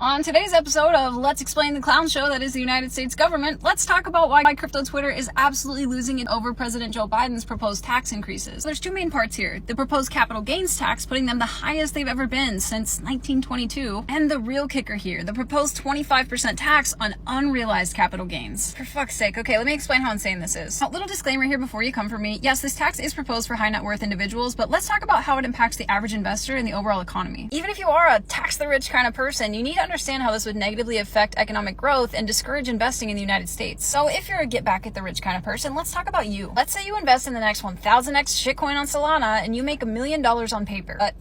On today's episode of Let's Explain the Clown Show that is the United States government, let's talk about why crypto Twitter is absolutely losing it over President Joe Biden's proposed tax increases. There's two main parts here. The proposed capital gains tax, putting them the highest they've ever been since 1922. And the real kicker here, the proposed 25% tax on unrealized capital gains. For fuck's sake. Okay, let me explain how insane this is. A little disclaimer here before you come for me. Yes, this tax is proposed for high net worth individuals, but let's talk about how it impacts the average investor and the overall economy. Even if you are a tax the rich kind of person, you need to understand how this would negatively affect economic growth and discourage investing in the United States. So if you're a get back at the rich kind of person, let's talk about you. Let's say you invest in the next 1000x shitcoin on Solana and you make $1 million on paper. But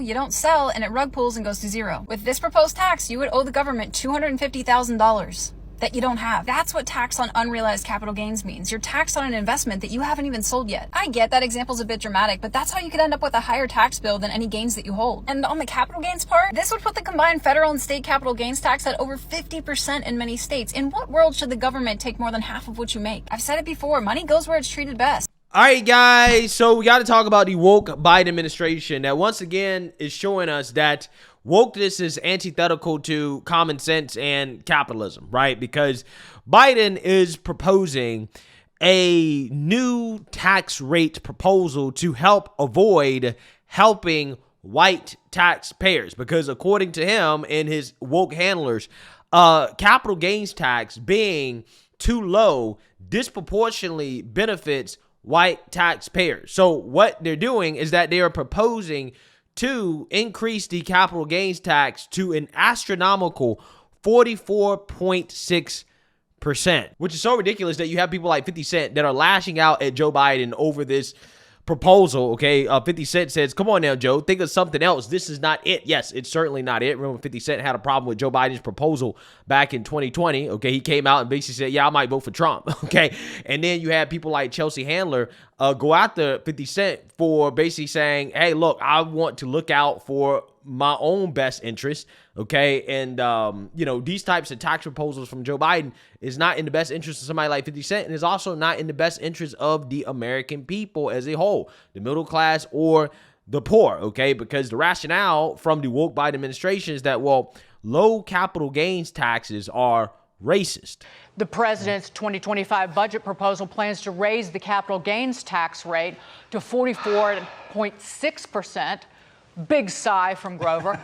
you don't sell and it rug pulls and goes to zero. With this proposed tax, you would owe the government $250,000. That you don't have. That's what tax on unrealized capital gains means. You're taxed on an investment that you haven't even sold yet. I get that example's a bit dramatic, but that's how you could end up with a higher tax bill than any gains that you hold. And on the capital gains part, this would put the combined federal and state capital gains tax at over 50% in many states. In what world should the government take more than half of what you make? I've said it before, money goes where it's treated best. All right, guys, so we got to talk about the woke Biden administration that once again is showing us that wokeness is antithetical to common sense and capitalism, right? Because Biden is proposing a new tax rate proposal to help avoid helping white taxpayers. Because according to him and his woke handlers, capital gains tax being too low disproportionately benefits white taxpayers. So what they're doing is that they are proposing to increase the capital gains tax to an astronomical 44.6%, which is so ridiculous that you have people like 50 Cent that are lashing out at Joe Biden over this proposal. Okay, 50 Cent says, come on now, Joe, think of something else. This is not it. Yes, it's certainly not it. Remember, 50 Cent had a problem with Joe Biden's proposal back in 2020. Okay, he came out and basically said, yeah, I might vote for Trump. Okay, and then you had people like Chelsea Handler go after 50 Cent for basically saying, hey, look, I want to look out for my own best interest. Okay, and these types of tax proposals from Joe Biden is not in the best interest of somebody like 50 Cent, and is also not in the best interest of the American people as a whole, the middle class or the poor. Okay, because the rationale from the woke Biden administration is that, well, low capital gains taxes are racist. The president's 2025 budget proposal plans to raise the capital gains tax rate to 44.6%. Big sigh from Grover.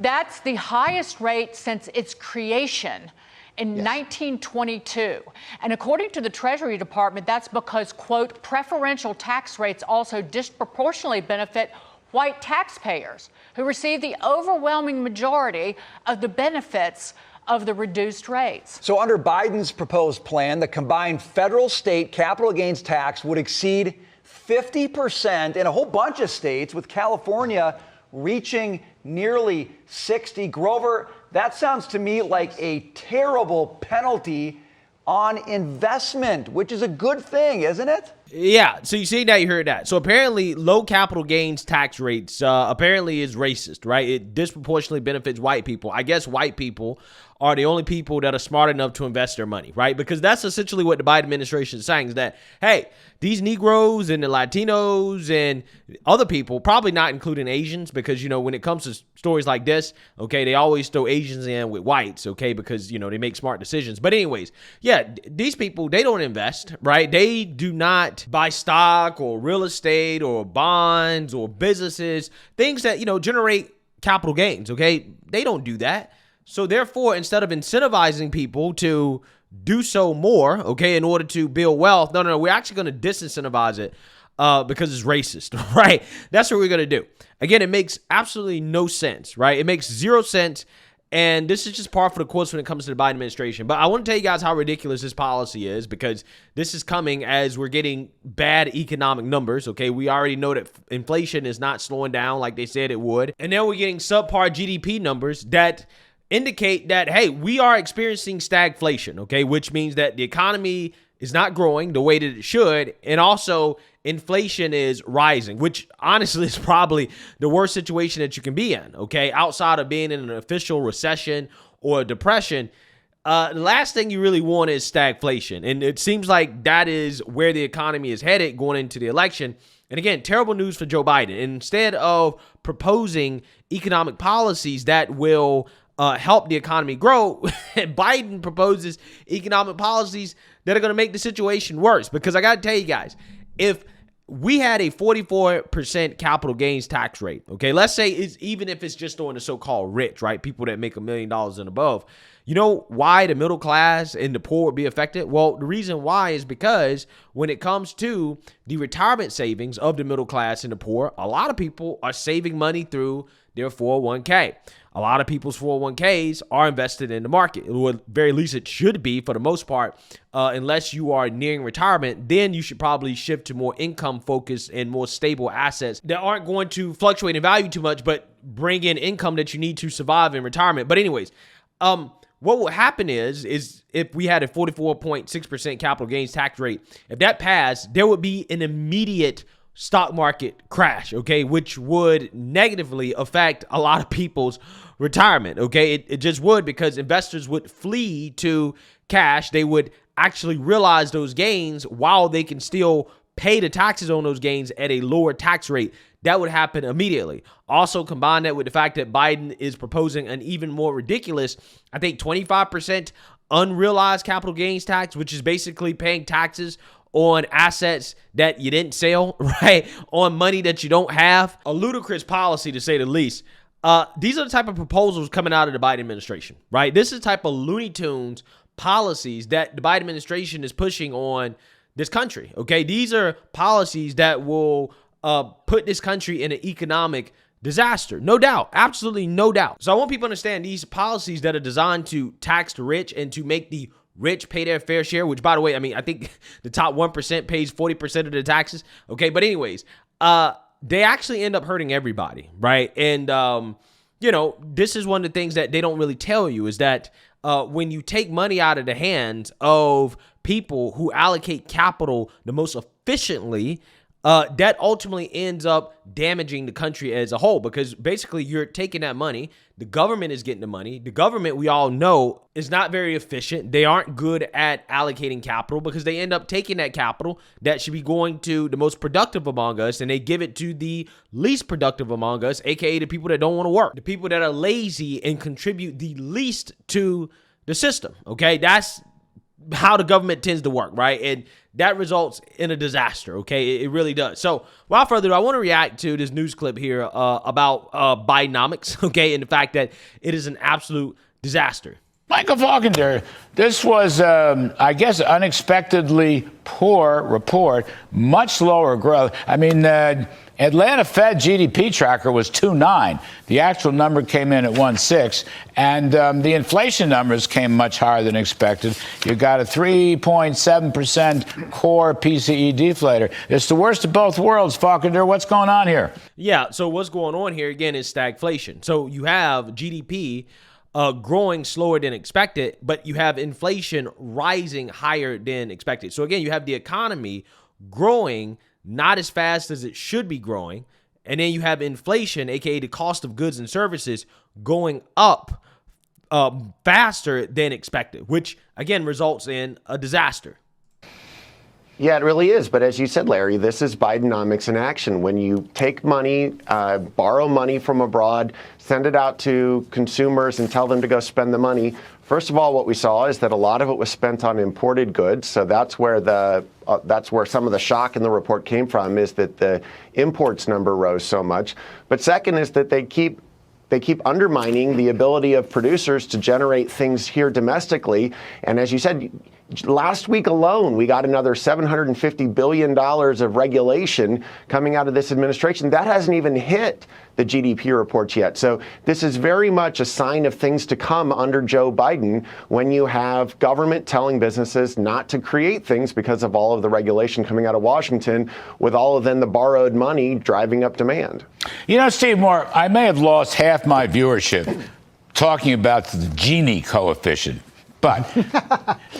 That's the highest rate since its creation in 1922. And according to the Treasury Department, that's because, quote, preferential tax rates also disproportionately benefit white taxpayers who receive the overwhelming majority of the benefits of the reduced rates. So under Biden's proposed plan, the combined federal state capital gains tax would exceed 50% in a whole bunch of states, with California reaching nearly 60. Grover, that sounds to me like a terrible penalty on investment, which is a good thing, isn't it? Yeah, so you see that, you heard that. So apparently low capital gains tax rates apparently is racist, right? It disproportionately benefits white people. I guess white people are the only people that are smart enough to invest their money, right? Because that's essentially what the Biden administration is saying, is that, hey, these Negroes and the Latinos and other people, probably not including Asians, because, when it comes to stories like this, okay, they always throw Asians in with whites, okay, because, they make smart decisions. But anyways, yeah, these people, they don't invest, right? They do not buy stock or real estate or bonds or businesses, things that, generate capital gains, okay? They don't do that. So therefore, instead of incentivizing people to do so more, okay, in order to build wealth, no, we're actually going to disincentivize it because it's racist, right? That's what we're going to do. Again, it makes absolutely no sense, right? It makes zero sense. And this is just par for the course when it comes to the Biden administration. But I want to tell you guys how ridiculous this policy is, because this is coming as we're getting bad economic numbers, okay? We already know that inflation is not slowing down like they said it would. And now we're getting subpar GDP numbers that indicate that, hey, we are experiencing stagflation, okay? Which means that the economy is not growing the way that it should. And also inflation is rising, which honestly is probably the worst situation that you can be in, okay? Outside of being in an official recession or a depression, the last thing you really want is stagflation. And it seems like that is where the economy is headed going into the election. And again, terrible news for Joe Biden. Instead of proposing economic policies that will help the economy grow, Biden proposes economic policies that are going to make the situation worse. Because I got to tell you guys, if we had a 44% capital gains tax rate, okay, let's say even if it's just on the so-called rich, right, people that make $1 million and above, you know why the middle class and the poor would be affected? Well, the reason why is because when it comes to the retirement savings of the middle class and the poor, a lot of people are saving money through their 401k. A lot of people's 401ks are invested in the market. Or at very least it should be for the most part, unless you are nearing retirement, then you should probably shift to more income focused and more stable assets that aren't going to fluctuate in value too much, but bring in income that you need to survive in retirement. But anyways, what will happen is if we had a 44.6% capital gains tax rate, if that passed, there would be an immediate stock market crash, okay, which would negatively affect a lot of people's retirement, okay? It just would, because investors would flee to cash. They would actually realize those gains while they can still pay the taxes on those gains at a lower tax rate. That would happen immediately. Also, combine that with the fact that Biden is proposing an even more ridiculous, I think 25% unrealized capital gains tax, which is basically paying taxes on assets that you didn't sell, right? On money that you don't have. A ludicrous policy, to say the least. These are the type of proposals coming out of the Biden administration, right? This is the type of Looney Tunes policies that the Biden administration is pushing on this country, okay? These are policies that will put this country in an economic disaster. No doubt. Absolutely no doubt. So I want people to understand these policies that are designed to tax the rich and to make the rich pay their fair share, which, by the way, I mean, I think the top 1% pays 40% of the taxes. Okay. But anyways, they actually end up hurting everybody. Right. And, you know, this is one of the things that they don't really tell you is that when you take money out of the hands of people who allocate capital the most efficiently, that ultimately ends up damaging the country as a whole, because basically you're taking that money. The government is getting the money. The government, we all know, is not very efficient. They aren't good at allocating capital because they end up taking that capital that should be going to the most productive among us, and they give it to the least productive among us, aka the people that don't want to work, the people that are lazy and contribute the least to the system. Okay, that's how the government tends to work, right? And that results in a disaster, okay? It really does. So without further ado, I want to react to this news clip here about bidenomics, okay, and the fact that it is an absolute disaster. Michael Faulkner, this was, I guess, unexpectedly poor report, much lower growth. I mean, Atlanta Fed GDP tracker was 2.9. The actual number came in at 1.6. And the inflation numbers came much higher than expected. You got a 3.7% core PCE deflator. It's the worst of both worlds, Faulkner. What's going on here? Yeah, so what's going on here, again, is stagflation. So you have GDP growing slower than expected, but you have inflation rising higher than expected. So again, you have the economy growing not as fast as it should be growing, and then you have inflation, aka the cost of goods and services, going up faster than expected, which again results in a disaster. Yeah, it really is. But as you said, Larry, this is Bidenomics in action. When you take money, borrow money from abroad, send it out to consumers and tell them to go spend the money. First of all, what we saw is that a lot of it was spent on imported goods. So that's where some of the shock in the report came from, is that the imports number rose so much. But second is that they keep undermining the ability of producers to generate things here domestically. And as you said, last week alone, we got another $750 billion of regulation coming out of this administration. That hasn't even hit the GDP reports yet. So this is very much a sign of things to come under Joe Biden, when you have government telling businesses not to create things because of all of the regulation coming out of Washington, with all of then the borrowed money driving up demand. You know, Steve Moore, I may have lost half my viewership talking about the Gini coefficient, but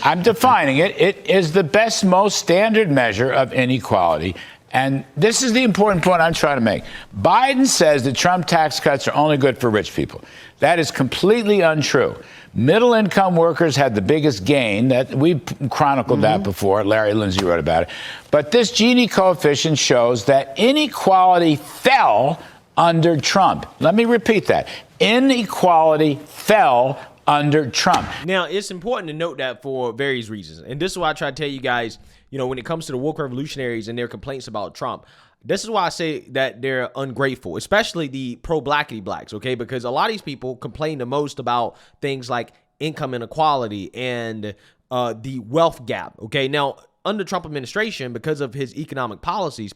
I'm defining it. It is the best, most standard measure of inequality. And this is the important point I'm trying to make. Biden says that Trump tax cuts are only good for rich people. That is completely untrue. Middle-income workers had the biggest gain. That we chronicled that before. Larry Lindsay wrote about it. But this Gini coefficient shows that inequality fell under Trump. Let me repeat that. Inequality fell under Trump. Now, it's important to note that for various reasons. And this is why I try to tell you guys, when it comes to the woke revolutionaries and their complaints about Trump, this is why I say that they're ungrateful, especially the pro-blackity blacks, okay? Because a lot of these people complain the most about things like income inequality and the wealth gap, okay? Now, under Trump administration, because of his economic policies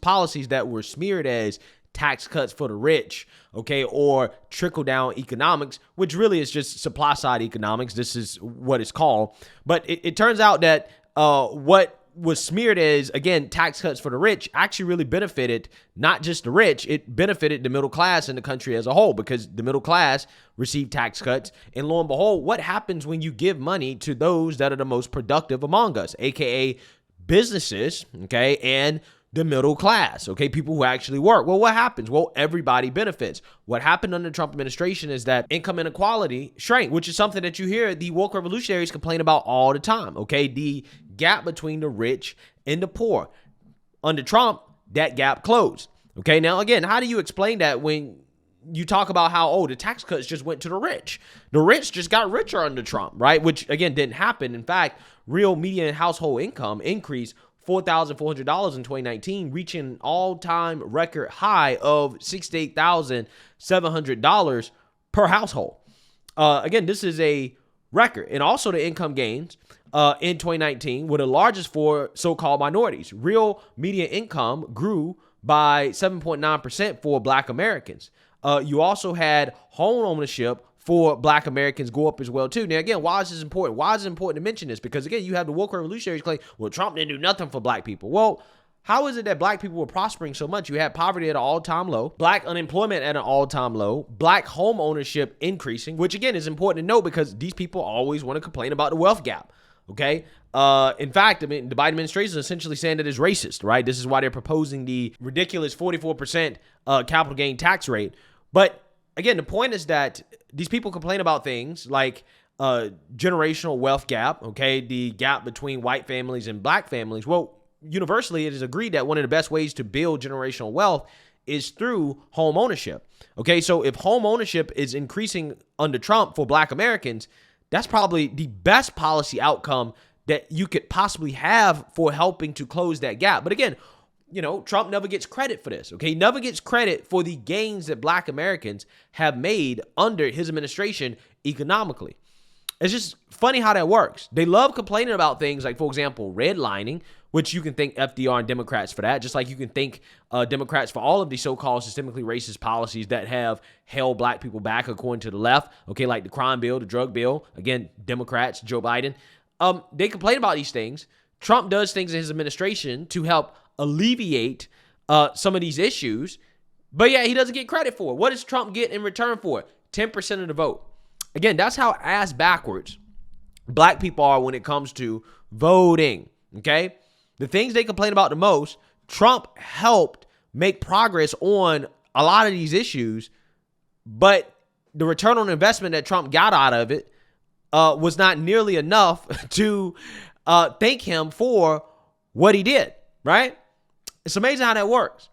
that were smeared as tax cuts for the rich, okay, or trickle-down economics, which really is just supply-side economics. This is what it's called. But it turns out that what was smeared as, again, tax cuts for the rich actually really benefited not just the rich, it benefited the middle class in the country as a whole, because the middle class received tax cuts. And lo and behold, what happens when you give money to those that are the most productive among us, aka businesses, okay, and the middle class, okay, people who actually work? Well, what happens? Well, everybody benefits. What happened under the Trump administration is that income inequality shrank, which is something that you hear the woke revolutionaries complain about all the time, okay? The gap between the rich and the poor. Under Trump, that gap closed, okay? Now, again, how do you explain that when you talk about how, the tax cuts just went to the rich? The rich just got richer under Trump, right? Which, again, didn't happen. In fact, real median household income increased $4,400 in 2019, reaching an all-time record high of $68,700 per household. Again, this is a record. And also the income gains in 2019 were the largest for so-called minorities. Real median income grew by 7.9% for Black Americans. You also had home ownership for Black Americans go up as well, too. Now, again, why is this important? Why is it important to mention this? Because, again, you have the woke revolutionaries claim, well, Trump didn't do nothing for Black people. Well, how is it that Black people were prospering so much? You had poverty at an all-time low, Black unemployment at an all-time low, Black home ownership increasing, which, again, is important to note because these people always want to complain about the wealth gap, okay? In fact, the Biden administration is essentially saying that it's racist, right? This is why they're proposing the ridiculous 44% capital gain tax rate. But again, the point is that these people complain about things like generational wealth gap, okay, the gap between white families and Black families. Well, universally, it is agreed that one of the best ways to build generational wealth is through home ownership. Okay, so if home ownership is increasing under Trump for Black Americans, that's probably the best policy outcome that you could possibly have for helping to close that gap. But again, Trump never gets credit for this, okay? He never gets credit for the gains that Black Americans have made under his administration economically. It's just funny how that works. They love complaining about things like, for example, redlining, which you can thank FDR and Democrats for that, just like you can thank Democrats for all of these so-called systemically racist policies that have held Black people back according to the left, okay, like the crime bill, the drug bill, again, Democrats, Joe Biden. They complain about these things. Trump does things in his administration to help alleviate some of these issues, but yeah, he doesn't get credit for it. What does Trump get in return for it? 10% of the vote. Again, that's how ass backwards Black people are when it comes to voting, okay? The things they complain about the most, Trump helped make progress on a lot of these issues, but the return on investment that Trump got out of it was not nearly enough to thank him for what he did, right? It's amazing how that works.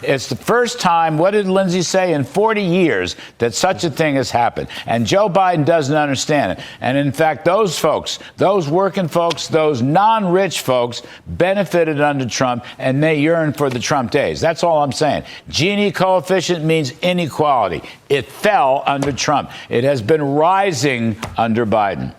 It's the first time, what did Lindsay say, in 40 years that such a thing has happened. And Joe Biden doesn't understand it. And in fact, those folks, those working folks, those non-rich folks benefited under Trump, and they yearn for the Trump days. That's all I'm saying. Gini coefficient means inequality. It fell under Trump. It has been rising under Biden.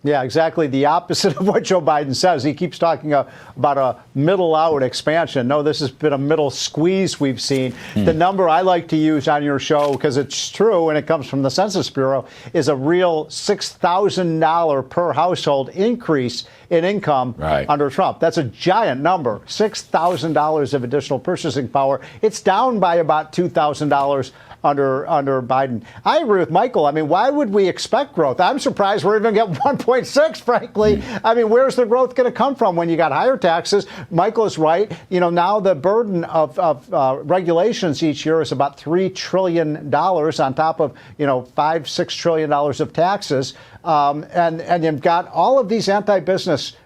Yeah, exactly the opposite of what Joe Biden says. He keeps talking about a middle-out expansion. No, this has been a middle squeeze we've seen. The number I like to use on your show, because it's true and it comes from the Census Bureau, is a real $6,000 per household increase in income under Trump. That's a giant number, $6,000 of additional purchasing power. It's down by about $2,000 under Biden. I agree with Michael. I mean, why would we expect growth? I'm surprised we're even going to get 1.6, frankly. I mean, where's the growth going to come from when you got higher taxes? Michael is right. Now the burden of regulations each year is about $3 trillion on top of, $5-6 trillion of taxes. And you've got all of these anti-business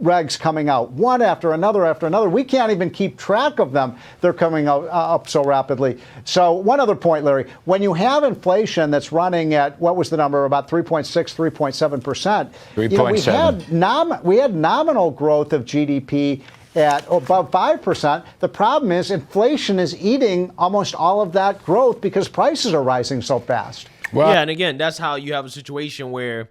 regs coming out, one after another after another. We can't even keep track of them. They're coming out, up so rapidly. So one other point, Larry, when you have inflation that's running at, what was the number, about 3.6, 3.7%, 3.7. We had nominal growth of GDP at above 5%. The problem is inflation is eating almost all of that growth because prices are rising so fast. Well, yeah, and again, that's how you have a situation where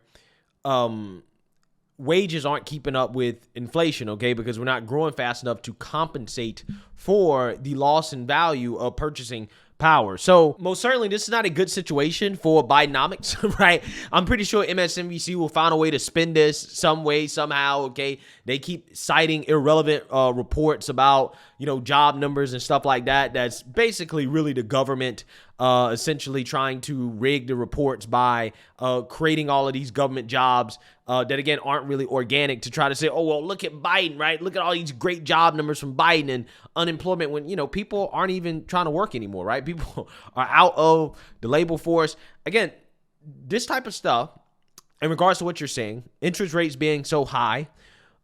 wages aren't keeping up with inflation, okay? Because we're not growing fast enough to compensate for the loss in value of purchasing power. So most certainly this is not a good situation for Bidenomics, right? I'm pretty sure MSNBC will find a way to spin this some way, somehow, okay? They keep citing irrelevant reports about, job numbers and stuff like that. That's basically really the government essentially trying to rig the reports by creating all of these government jobs that, again, aren't really organic to try to say, oh, well, look at Biden, right? Look at all these great job numbers from Biden and unemployment when, people aren't even trying to work anymore, right? People are out of the labor force. Again, this type of stuff, in regards to what you're saying, interest rates being so high,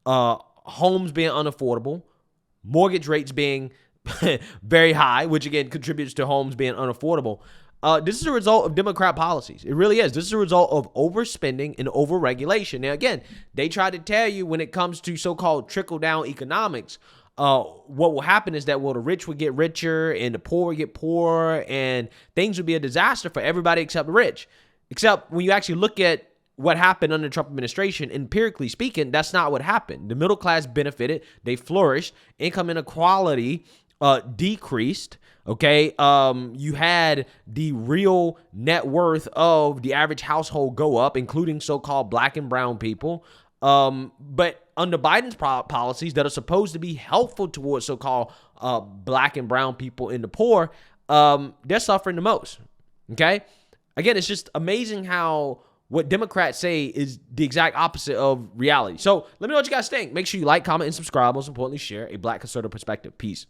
homes being unaffordable, mortgage rates being very high, which again contributes to homes being unaffordable. This is a result of Democrat policies. It really is. This is a result of overspending and overregulation. Now, again, they try to tell you when it comes to so-called trickle-down economics, what will happen is that, the rich would get richer and the poor would get poorer and things would be a disaster for everybody except the rich. Except when you actually look at what happened under the Trump administration, empirically speaking, that's not what happened. The middle class benefited. They flourished. Income inequality decreased. Okay. You had the real net worth of the average household go up, including so-called black and brown people. But under Biden's policies that are supposed to be helpful towards so-called black and brown people and the poor, they're suffering the most. Okay. Again, it's just amazing how what Democrats say is the exact opposite of reality. So let me know what you guys think. Make sure you like, comment, and subscribe. Most importantly, share a Black conservative perspective. Peace.